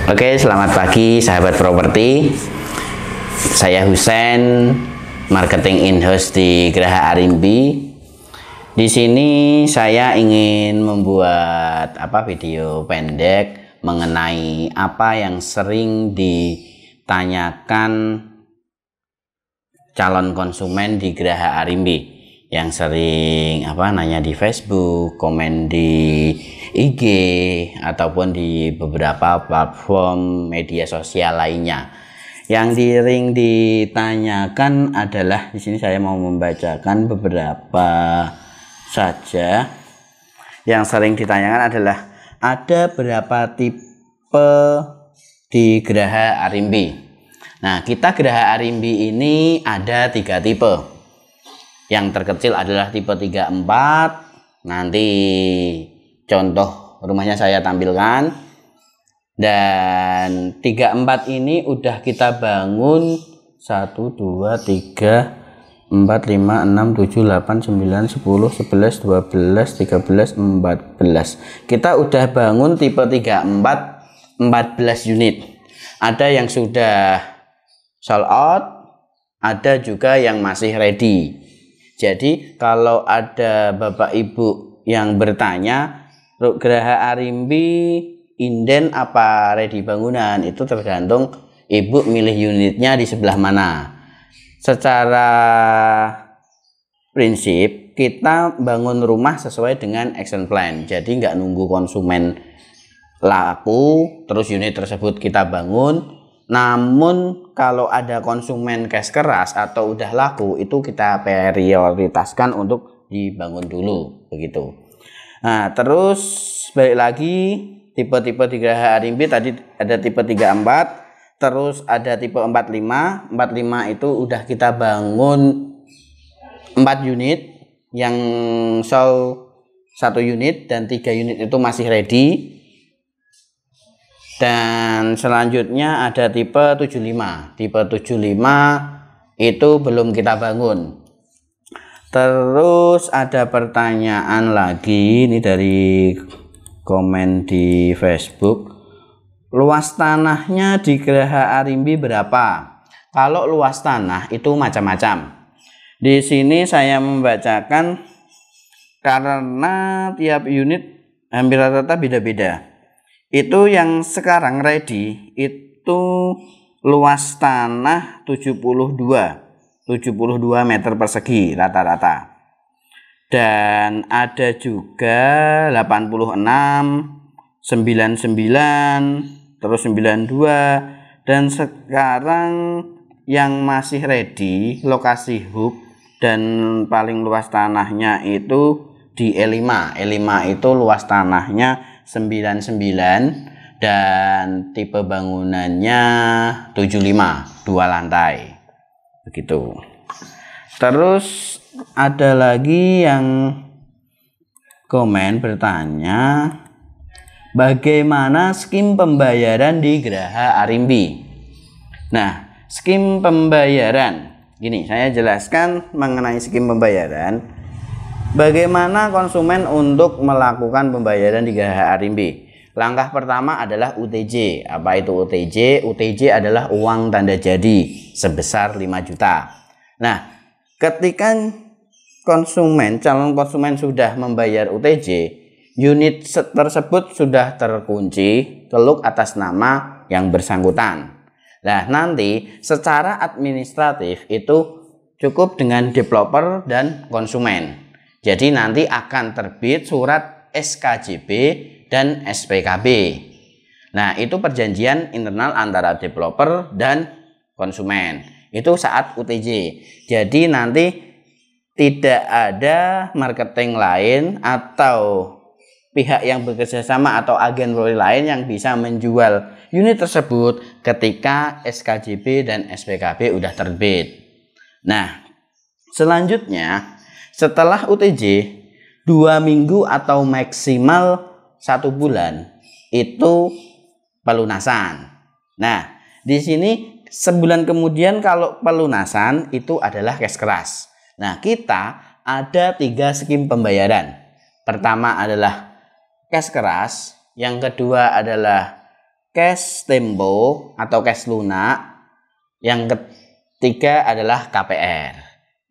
Oke, selamat pagi sahabat properti. Saya Husen, marketing in-house di Geraha Arimbi. Di sini saya ingin membuat video pendek mengenai apa yang sering ditanyakan calon konsumen di Geraha Arimbi, yang sering nanya di Facebook, komen di IG ataupun di beberapa platform media sosial lainnya. Yang sering ditanyakan adalah, di sini saya mau membacakan beberapa saja. Yang sering ditanyakan adalah ada berapa tipe di Geraha Arimbi. Nah, kita Geraha Arimbi ini ada 3 tipe. Yang terkecil adalah tipe 34. Nanti contoh rumahnya saya tampilkan. Dan 34 ini udah kita bangun 1, 2, 3, 4, 5, 6, 7, 8, 9, 10, 11, 12, 13, 14. Kita udah bangun tipe 34 14 unit. Ada yang sudah sold out, ada juga yang masih ready. Jadi kalau ada Bapak Ibu yang bertanya, Geraha Arimbi inden apa ready bangunan, itu tergantung Ibu milih unitnya di sebelah mana. Secara prinsip kita bangun rumah sesuai dengan action plan. Jadi nggak nunggu konsumen laku terus unit tersebut kita bangun. Namun kalau ada konsumen cash keras atau udah laku, itu kita prioritaskan untuk dibangun dulu, begitu. Nah, terus balik lagi tipe-tipe di Geraha Arimbi tadi ada tipe 34, terus ada tipe 45. 45 itu udah kita bangun 4 unit, yang sold 1 unit dan 3 unit itu masih ready. Dan selanjutnya ada tipe 75. Tipe 75 itu belum kita bangun. Terus ada pertanyaan lagi, ini dari komen di Facebook. Luas tanahnya di Geraha Arimbi berapa? Kalau luas tanah itu macam-macam. Di sini saya membacakan karena tiap unit hampir rata-rata beda-beda. Itu yang sekarang ready itu luas tanah 72 meter persegi rata-rata. Dan ada juga 86, 99, terus 92. Dan sekarang yang masih ready lokasi hub dan paling luas tanahnya itu di E5. E5 itu luas tanahnya 99 dan tipe bangunannya 75, 2 lantai, begitu. Terus ada lagi yang komen bertanya, bagaimana skim pembayaran di Geraha Arimbi? Nah, skim pembayaran gini, saya jelaskan mengenai skim pembayaran. Bagaimana konsumen untuk melakukan pembayaran di Geraha Arimbi? Langkah pertama adalah UTJ. Apa itu UTJ? UTJ adalah uang tanda jadi sebesar 5 juta. Nah, ketika calon konsumen sudah membayar UTJ, unit tersebut sudah terkunci keluk atas nama yang bersangkutan. Nah, nanti secara administratif itu cukup dengan developer dan konsumen. Jadi nanti akan terbit surat SKJB dan SPKB. Nah, itu perjanjian internal antara developer dan konsumen. Itu saat UTJ. Jadi nanti tidak ada marketing lain atau pihak yang bekerja sama atau agen properti lain yang bisa menjual unit tersebut ketika SKJB dan SPKB udah terbit. Nah, selanjutnya setelah UTJ 2 minggu atau maksimal 1 bulan itu pelunasan. Nah, di sini sebulan kemudian kalau pelunasan itu adalah cash keras. Nah, kita ada 3 skim pembayaran. Pertama adalah cash keras, yang kedua adalah cash tempo atau cash lunak. Yang ketiga adalah KPR.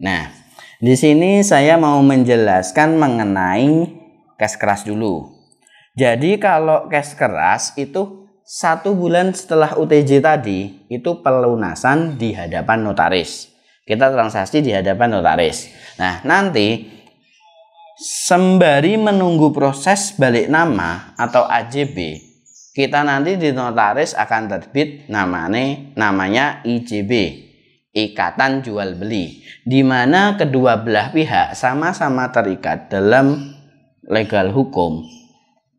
Nah, di sini saya mau menjelaskan mengenai cash keras dulu. Jadi kalau cash keras itu 1 bulan setelah UTJ tadi itu pelunasan di hadapan notaris. Kita transaksi di hadapan notaris. Nah, nanti sembari menunggu proses balik nama atau AJB, kita nanti di notaris akan terbit namanya IJB, Ikatan Jual Beli, di mana kedua belah pihak sama-sama terikat dalam legal hukum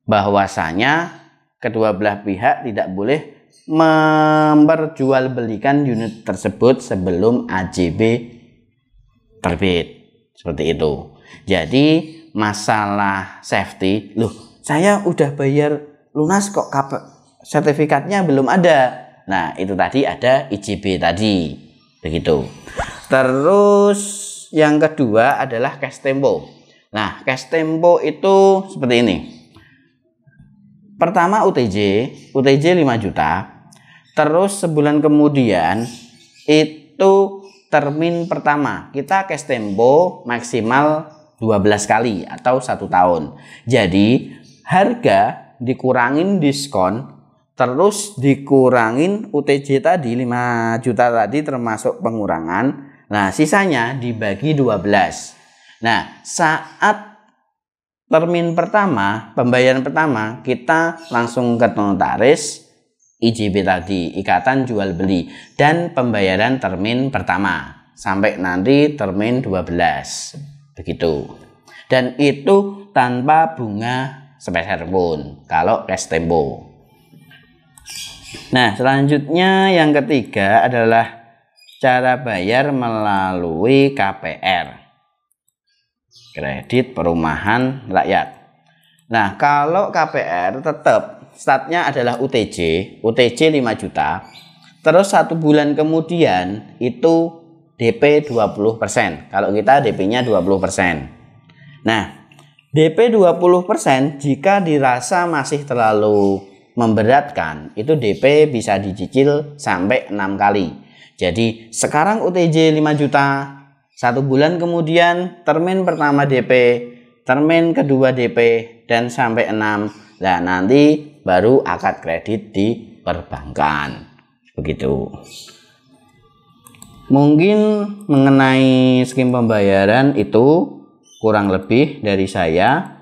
bahwasanya kedua belah pihak tidak boleh memperjualbelikan unit tersebut sebelum AJB terbit. Seperti itu. Jadi masalah safety, loh saya udah bayar lunas kok sertifikatnya belum ada. Nah, itu tadi ada IJB tadi. Begitu. Terus yang kedua adalah cash tempo. Nah, cash tempo itu seperti ini. Pertama UTJ 5 juta. Terus sebulan kemudian itu termin pertama. Kita cash tempo maksimal 12 kali atau 1 tahun. Jadi harga dikurangin diskon, terus dikurangin UTJ tadi 5 juta tadi termasuk pengurangan. Nah, sisanya dibagi 12. Nah, saat termin pertama, pembayaran pertama, kita langsung ke notaris IJB tadi, Ikatan Jual Beli, dan pembayaran termin pertama sampai nanti termin 12. Begitu. Dan itu tanpa bunga sepeser pun kalau cash tempo. Nah, selanjutnya yang ketiga adalah cara bayar melalui KPR, Kredit Perumahan Rakyat. Nah, kalau KPR tetap startnya adalah UTJ 5 juta. Terus 1 bulan kemudian itu DP 20%. Kalau kita DP-nya 20%. Nah, DP 20% jika dirasa masih terlalu memberatkan, itu DP bisa dicicil sampai 6 kali. Jadi sekarang UTJ 5 juta, 1 bulan kemudian termin pertama DP, termin kedua DP, dan sampai 6. Nah, nanti baru akad kredit di perbankan. Begitu. Mungkin mengenai skim pembayaran itu kurang lebih dari saya.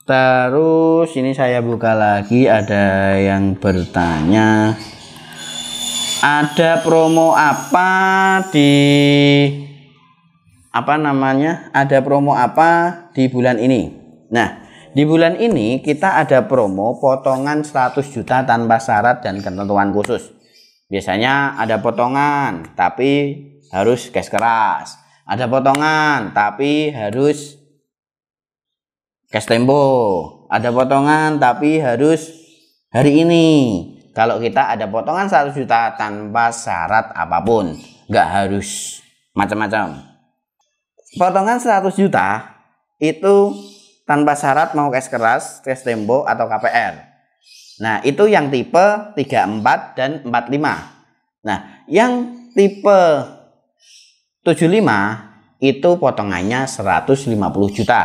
Terus ini saya buka lagi, ada yang bertanya ada promo apa ada promo apa di bulan ini. Nah, di bulan ini kita ada promo potongan 100 juta tanpa syarat dan ketentuan khusus. Biasanya ada potongan tapi harus cash keras, ada potongan tapi harus cash tempo, ada potongan tapi harus hari ini. Kalau kita ada potongan 100 juta tanpa syarat apapun, nggak harus macam-macam. Potongan 100 juta itu tanpa syarat mau cash keras, cash tempo atau KPR. Nah, itu yang tipe 34 dan 45. Nah, yang tipe 75 itu potongannya 150 juta.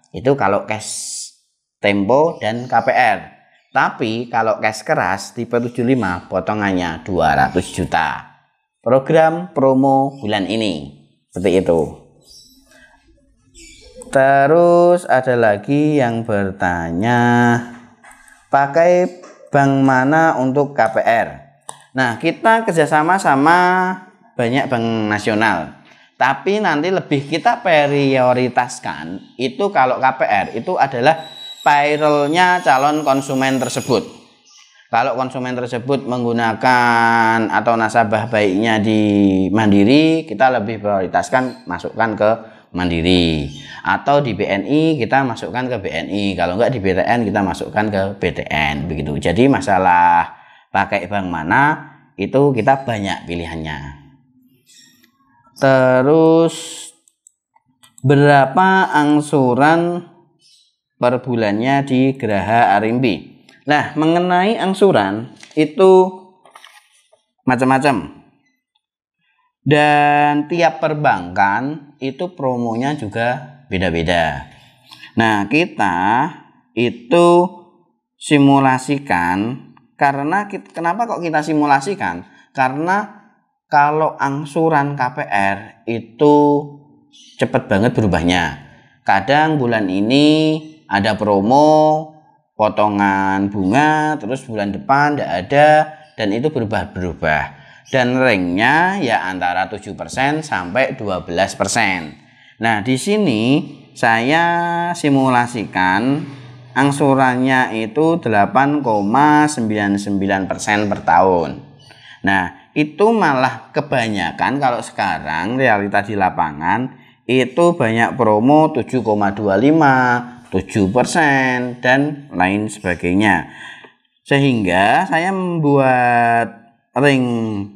Itu kalau cash tempo dan KPR. Tapi kalau cash keras tipe 75 potongannya 200 juta. Program promo bulan ini. Seperti itu. Terus ada lagi yang bertanya, pakai bank mana untuk KPR? Nah, kita kerjasama sama banyak bank nasional. Tapi nanti lebih kita prioritaskan itu kalau KPR itu adalah payroll-nya calon konsumen tersebut. Kalau konsumen tersebut menggunakan atau nasabah baiknya di Mandiri, kita lebih prioritaskan masukkan ke Mandiri. Atau di BNI kita masukkan ke BNI. Kalau enggak di BTN kita masukkan ke BTN. Begitu. Jadi masalah pakai bank mana itu kita banyak pilihannya. Terus berapa angsuran per bulannya di Geraha Arimbi? Nah, mengenai angsuran itu macam-macam. Dan tiap perbankan itu promonya juga beda-beda. Nah, kita itu simulasikan kenapa kok kita simulasikan? Karena kalau angsuran KPR itu cepat banget berubahnya. Kadang bulan ini ada promo, potongan bunga, terus bulan depan tidak ada, dan itu berubah-berubah. Dan ranknya ya antara 7% sampai 12%. Nah, di sini saya simulasikan angsurannya itu 8,99% per tahun. Nah, itu malah kebanyakan kalau sekarang realita di lapangan itu banyak promo 7,25, 7% dan lain sebagainya. Sehingga saya membuat ring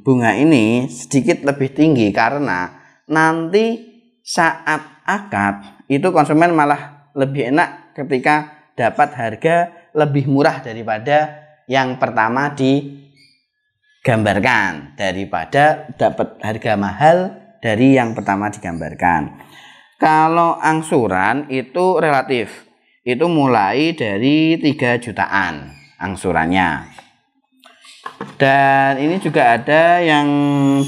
bunga ini sedikit lebih tinggi karena nanti saat akad itu konsumen malah lebih enak ketika dapat harga lebih murah daripada yang pertama digambarkan, daripada dapat harga mahal dari yang pertama digambarkan. Kalau angsuran itu relatif, itu mulai dari 3 jutaan angsurannya. Dan ini juga ada yang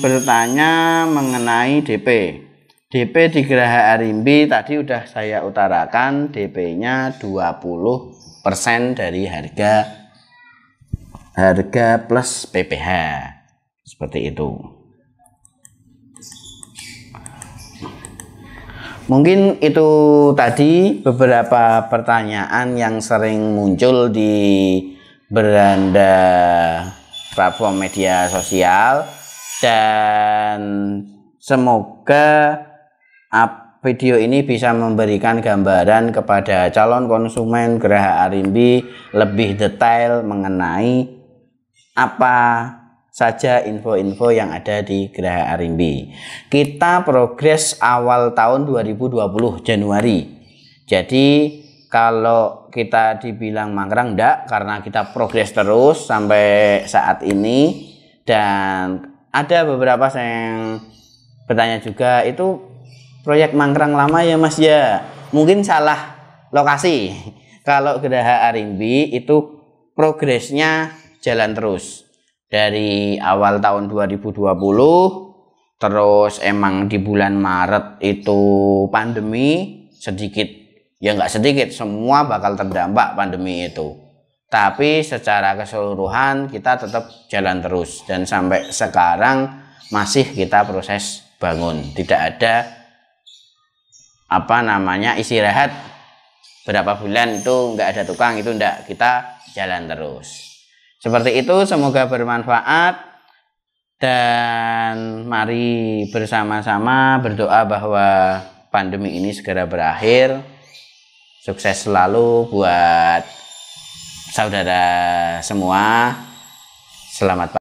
bertanya mengenai DP. DP di Geraha Arimbi tadi udah saya utarakan, DP-nya 20% dari harga plus PPh. Seperti itu. Mungkin itu tadi beberapa pertanyaan yang sering muncul di beranda platform media sosial, dan semoga video ini bisa memberikan gambaran kepada calon konsumen Geraha Arimbi lebih detail mengenai apa saja info-info yang ada di Geraha Arimbi. Kita progres awal tahun 2020 Januari. Jadi kalau kita dibilang mangkrak enggak, karena kita progres terus sampai saat ini. Dan ada beberapa yang bertanya juga, itu proyek mangkrak lama ya Mas ya? Mungkin salah lokasi. Kalau Geraha Arimbi itu progresnya jalan terus. Dari awal tahun 2020, terus emang di bulan Maret itu pandemi sedikit. Ya nggak sedikit, semua bakal terdampak pandemi itu. Tapi secara keseluruhan kita tetap jalan terus. Dan sampai sekarang masih kita proses bangun. Tidak ada istirahat berapa bulan itu nggak ada tukang, itu enggak, kita jalan terus. Seperti itu, semoga bermanfaat. Dan mari bersama-sama berdoa bahwa pandemi ini segera berakhir. Sukses selalu buat saudara semua. Selamat pagi.